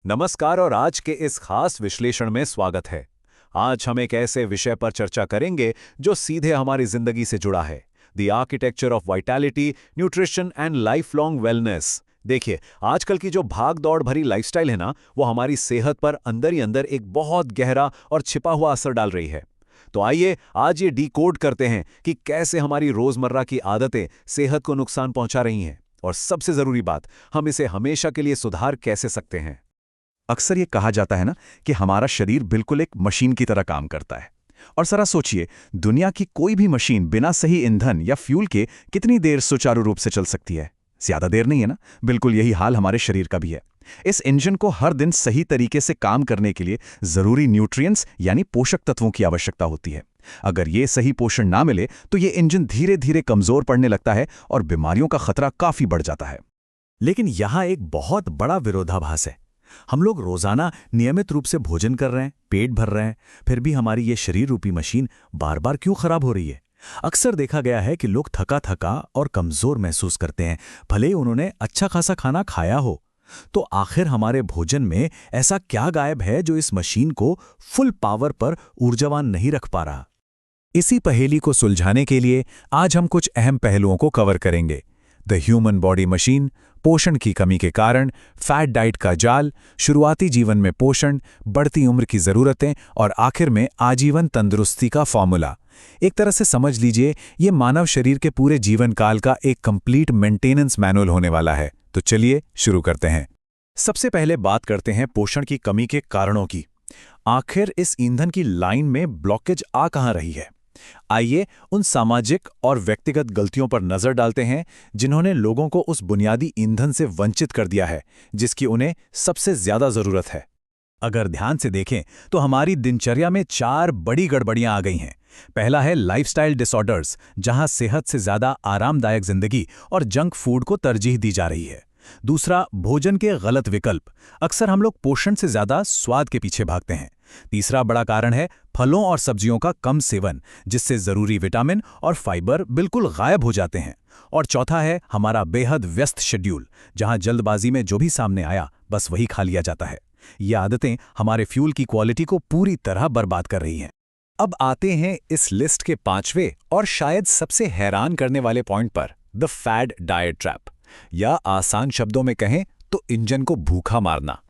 नमस्कार और आज के इस खास विश्लेषण में स्वागत है। आज हम एक ऐसे विषय पर चर्चा करेंगे जो सीधे हमारी जिंदगी से जुड़ा है। The architecture of vitality, nutrition and life long wellness. देखिए, आजकल की जो भाग दौड़ भरी लाइफस्टाइल है ना, वो हमारी सेहत पर अंदर ही अंदर एक बहुत गहरा और छिपा हुआ असर डाल रही है। तो आइए आज ये डिकोड करते हैं कि कैसे हमारी रोजमर्रा की आदतें सेहत को नुकसान पहुंचा रही हैं, और सबसे जरूरी बात, हम इसे हमेशा के लिए सुधार कैसे सकते हैं। अक्सर ये कहा जाता है ना कि हमारा शरीर बिल्कुल एक मशीन की तरह काम करता है। और जरा सोचिए, दुनिया की कोई भी मशीन बिना सही ईंधन या फ्यूल के कितनी देर सुचारू रूप से चल सकती है? ज्यादा देर नहीं है ना। बिल्कुल यही हाल हमारे शरीर का भी है। इस इंजन को हर दिन सही तरीके से काम करने के लिए जरूरी न्यूट्रिएंट्स यानी पोषक तत्वों की आवश्यकता होती है। अगर ये सही पोषण ना मिले तो ये इंजन धीरे धीरे कमजोर पड़ने लगता है और बीमारियों का खतरा काफी बढ़ जाता है। लेकिन यहाँ एक बहुत बड़ा विरोधाभास है। हम लोग रोजाना नियमित रूप से भोजन कर रहे हैं, पेट भर रहे हैं, फिर भी हमारी ये शरीर रूपी मशीन बार बार क्यों खराब हो रही है? अक्सर देखा गया है कि लोग थका थका और कमजोर महसूस करते हैं, भले ही उन्होंने अच्छा खासा खाना खाया हो। तो आखिर हमारे भोजन में ऐसा क्या गायब है जो इस मशीन को फुल पावर पर ऊर्जावान नहीं रख पा रहा? इसी पहेली को सुलझाने के लिए आज हम कुछ अहम पहलुओं को कवर करेंगे। द ह्यूमन बॉडी मशीन, पोषण की कमी के कारण, फैट डाइट का जाल, शुरुआती जीवन में पोषण, बढ़ती उम्र की ज़रूरतें और आखिर में आजीवन तंदुरुस्ती का फॉर्मूला। एक तरह से समझ लीजिए, ये मानव शरीर के पूरे जीवन काल का एक कंप्लीट मेंटेनेंस मैनुअल होने वाला है। तो चलिए शुरू करते हैं। सबसे पहले बात करते हैं पोषण की कमी के कारणों की। आखिर इस ईंधन की लाइन में ब्लॉकेज आ कहां रही है? आइए उन सामाजिक और व्यक्तिगत गलतियों पर नजर डालते हैं जिन्होंने लोगों को उस बुनियादी ईंधन से वंचित कर दिया है जिसकी उन्हें सबसे ज्यादा जरूरत है। अगर ध्यान से देखें तो हमारी दिनचर्या में 4 बड़ी गड़बड़ियां आ गई हैं। पहला है लाइफस्टाइल डिसऑर्डर्स, जहां सेहत से ज्यादा आरामदायक जिंदगी और जंक फूड को तरजीह दी जा रही है। दूसरा, भोजन के गलत विकल्प, अक्सर हम लोग पोषण से ज्यादा स्वाद के पीछे भागते हैं। तीसरा बड़ा कारण है फलों और सब्जियों का कम सेवन, जिससे जरूरी विटामिन और फाइबर बिल्कुल गायब हो जाते हैं। और चौथा है हमारा बेहद व्यस्त शेड्यूल, जहां जल्दबाजी में जो भी सामने आया बस वही खा लिया जाता है। ये आदतें हमारे फ्यूल की क्वालिटी को पूरी तरह बर्बाद कर रही हैं। अब आते हैं इस लिस्ट के 5वें और शायद सबसे हैरान करने वाले पॉइंट पर, द फैट डाइट ट्रैप, या आसान शब्दों में कहें तो इंजन को भूखा मारना।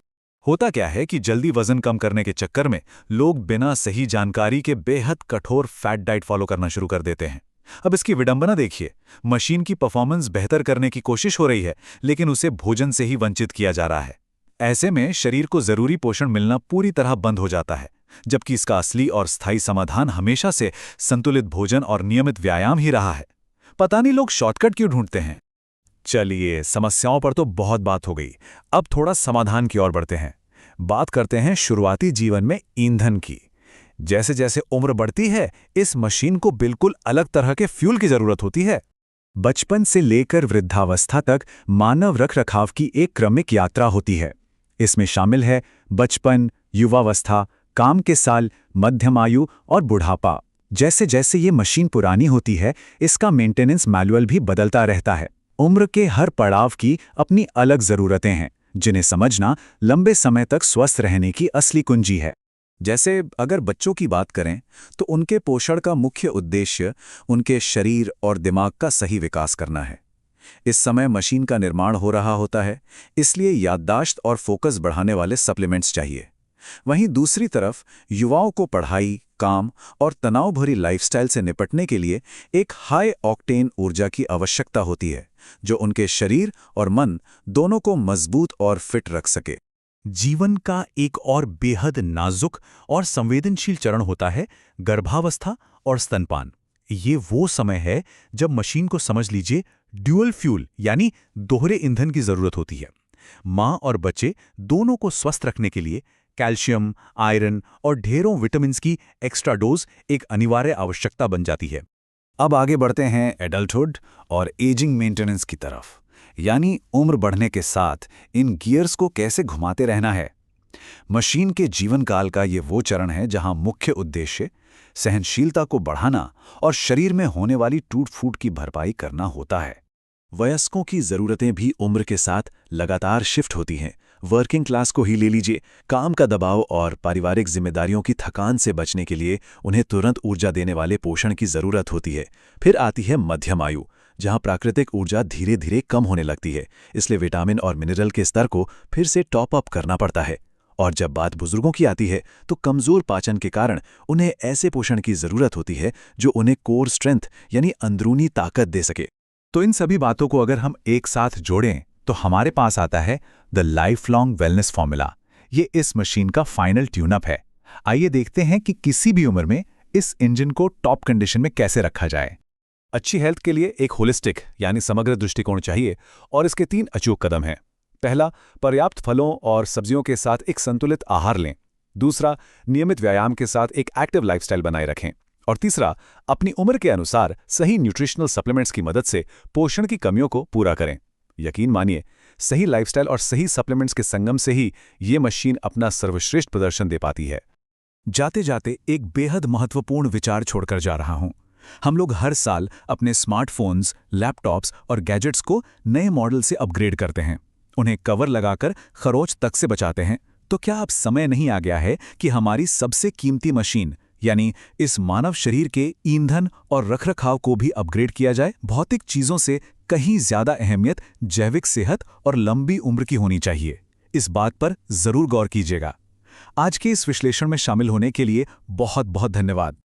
होता क्या है कि जल्दी वजन कम करने के चक्कर में लोग बिना सही जानकारी के बेहद कठोर फैट डाइट फॉलो करना शुरू कर देते हैं। अब इसकी विडंबना देखिए, मशीन की परफॉर्मेंस बेहतर करने की कोशिश हो रही है, लेकिन उसे भोजन से ही वंचित किया जा रहा है। ऐसे में शरीर को जरूरी पोषण मिलना पूरी तरह बंद हो जाता है, जबकि इसका असली और स्थायी समाधान हमेशा से संतुलित भोजन और नियमित व्यायाम ही रहा है। पता नहीं लोग शॉर्टकट क्यों ढूंढते हैं। चलिए, समस्याओं पर तो बहुत बात हो गई, अब थोड़ा समाधान की ओर बढ़ते हैं। बात करते हैं शुरुआती जीवन में ईंधन की। जैसे जैसे उम्र बढ़ती है, इस मशीन को बिल्कुल अलग तरह के फ्यूल की जरूरत होती है। बचपन से लेकर वृद्धावस्था तक मानव रखरखाव की एक क्रमिक यात्रा होती है। इसमें शामिल है बचपन, युवावस्था, काम के साल, मध्यम आयु और बुढ़ापा। जैसे जैसे ये मशीन पुरानी होती है, इसका मेंटेनेंस मैनुअल भी बदलता रहता है। उम्र के हर पड़ाव की अपनी अलग जरूरतें हैं, जिन्हें समझना लंबे समय तक स्वस्थ रहने की असली कुंजी है। जैसे अगर बच्चों की बात करें तो उनके पोषण का मुख्य उद्देश्य उनके शरीर और दिमाग का सही विकास करना है। इस समय मशीन का निर्माण हो रहा होता है, इसलिए याददाश्त और फोकस बढ़ाने वाले सप्लीमेंट्स चाहिए। वहीं दूसरी तरफ युवाओं को पढ़ाई, काम और तनाव भरी लाइफस्टाइल से निपटने के लिए एक हाई ऑक्टेन ऊर्जा की आवश्यकता होती है, जो उनके शरीर और मन दोनों को मजबूत और फिट रख सके। जीवन का एक और बेहद नाजुक और संवेदनशील चरण होता है गर्भावस्था और स्तनपान। ये वो समय है जब मशीन को, समझ लीजिए, ड्यूअल फ्यूल यानी दोहरे ईंधन की जरूरत होती है। मां और बच्चे दोनों को स्वस्थ रखने के लिए कैल्शियम, आयरन और ढेरों विटामिन की एक्स्ट्रा डोज एक अनिवार्य आवश्यकता बन जाती है। अब आगे बढ़ते हैं एडल्टहुड और एजिंग मेंटेनेंस की तरफ, यानी उम्र बढ़ने के साथ इन गियर्स को कैसे घुमाते रहना है। मशीन के जीवन काल का ये वो चरण है जहां मुख्य उद्देश्य सहनशीलता को बढ़ाना और शरीर में होने वाली टूट फूट की भरपाई करना होता है। वयस्कों की जरूरतें भी उम्र के साथ लगातार शिफ्ट होती हैं। वर्किंग क्लास को ही ले लीजिए। काम का दबाव और पारिवारिक जिम्मेदारियों की थकान से बचने के लिए उन्हें तुरंत ऊर्जा देने वाले पोषण की जरूरत होती है। फिर आती है मध्यम आयु, जहां प्राकृतिक ऊर्जा धीरे धीरे कम होने लगती है, इसलिए विटामिन और मिनरल के स्तर को फिर से टॉप अप करना पड़ता है। और जब बात बुजुर्गों की आती है तो कमजोर पाचन के कारण उन्हें ऐसे पोषण की जरूरत होती है जो उन्हें कोर स्ट्रेंथ यानी अंदरूनी ताकत दे सके। तो इन सभी बातों को अगर हम एक साथ जोड़ें तो हमारे पास आता है the life long wellness formula. ये इस मशीन का फाइनल ट्यूनअप है। आइए देखते हैं कि किसी भी उम्र में इस इंजन को टॉप कंडीशन में कैसे रखा जाए। अच्छी हेल्थ के लिए एक होलिस्टिक यानी समग्र दृष्टिकोण चाहिए और इसके 3 अचूक कदम हैं। पहला, पर्याप्त फलों और सब्जियों के साथ एक संतुलित आहार लें। दूसरा, नियमित व्यायाम के साथ एक एक्टिव लाइफस्टाइल बनाए रखें। और तीसरा, अपनी उम्र के अनुसार सही न्यूट्रिशनल सप्लीमेंट्स की मदद से पोषण की कमियों को पूरा करें। यकीन मानिए, सही लाइफस्टाइल और सही सप्लीमेंट्स के संगम से ही ये मशीन अपना सर्वश्रेष्ठ प्रदर्शन दे पाती है। जाते जाते एक बेहद महत्वपूर्ण विचार छोड़कर जा रहा हूं। हम लोग हर साल अपने स्मार्टफोन्स, लैपटॉप्स और गैजेट्स को नए मॉडल से अपग्रेड करते हैं, उन्हें कवर लगाकर खरोच तक से बचाते हैं। तो क्या अब समय नहीं आ गया है कि हमारी सबसे कीमती मशीन यानी इस मानव शरीर के ईंधन और रखरखाव को भी अपग्रेड किया जाए? भौतिक चीजों से कहीं ज्यादा अहमियत जैविक सेहत और लंबी उम्र की होनी चाहिए। इस बात पर जरूर गौर कीजिएगा। आज के इस विश्लेषण में शामिल होने के लिए बहुत बहुत धन्यवाद।